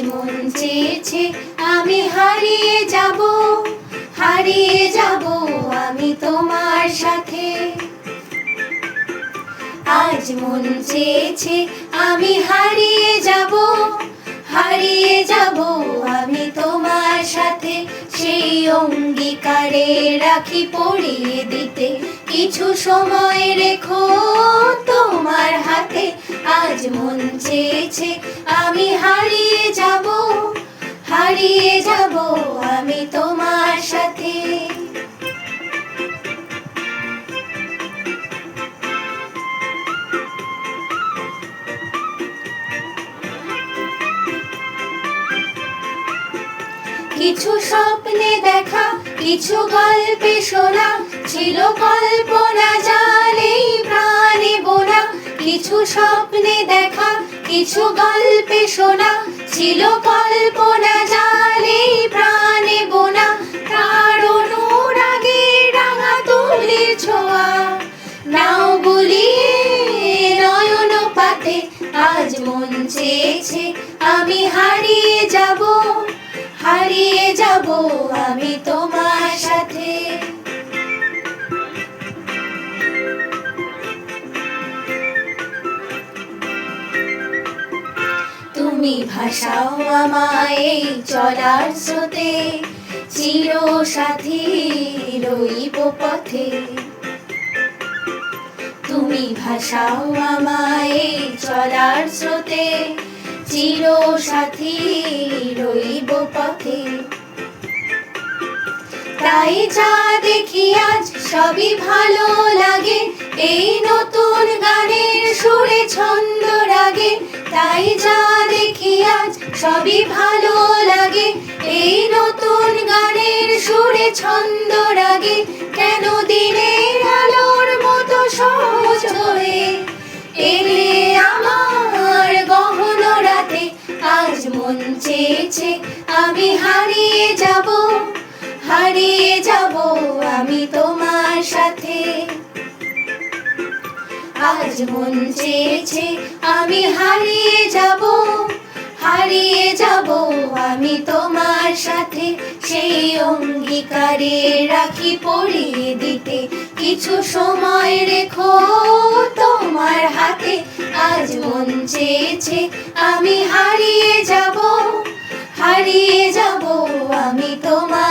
মন চেয়েছে আমি হারিয়ে যাব আমি তোমার সাথে। আজ মন চেয়েছে আমি হারিয়ে যাব আমি তোমার সাথে। সেই অঙ্গীকারে রাখি পরিয়ে দিতে কিছু সময় রেখো তোমার হাতে। আজ মন চেয়েছে আমি হারিয়ে যাব আমি তোমার সাথে। কিছু স্বপ্নে দেখা, কিছু গল্পে শোনা, ছিল কল্পনা জালেই প্রাণে বোনা। কিছু স্বপ্নে দেখা, কিছু গল্পে শোনা, ছিল কল্পনা জালেই প্রাণে বোনা। তার অনুরাগে রাঙা তুলির ছোঁয়া নাও বুলিয়ে নয়ন পাতে। আজ মন চেয়েছে আমি হারিয়ে যাব আমি তোমার সাথে। তুমি ভাসাও আমায় এই চলার স্রোতে, চির সাথী রইব পথে। তুমি ভাসাও আমায় এই চলার স্রোতে, চির সাথী রইব পথে। তাই যা দেখি আজ সবই ভালো লাগে, এই নতুন গানের সুরে ছন্দ রাগে। তাই যা দেখি আজ সবই ভালো লাগে, এই নতুন গানের সুরে ছন্দ রাগে। কেন দিনের আলোর মতো সহজ হয়ে এলে আমার গহন রাতে। আজ মন চেয়েছে আমি হারিয়ে যাব আমি তোমার সাথে। আজ মন চেয়েছে আমি হারিয়ে যাব আমি তোমার সাথে। সেই অঙ্গীকারে রাখি পরিয়ে দিতে কিছু সময় রেখো তোমার হাতে। আজ মন চেয়েছে আমি হারিয়ে যাব আমি তোমার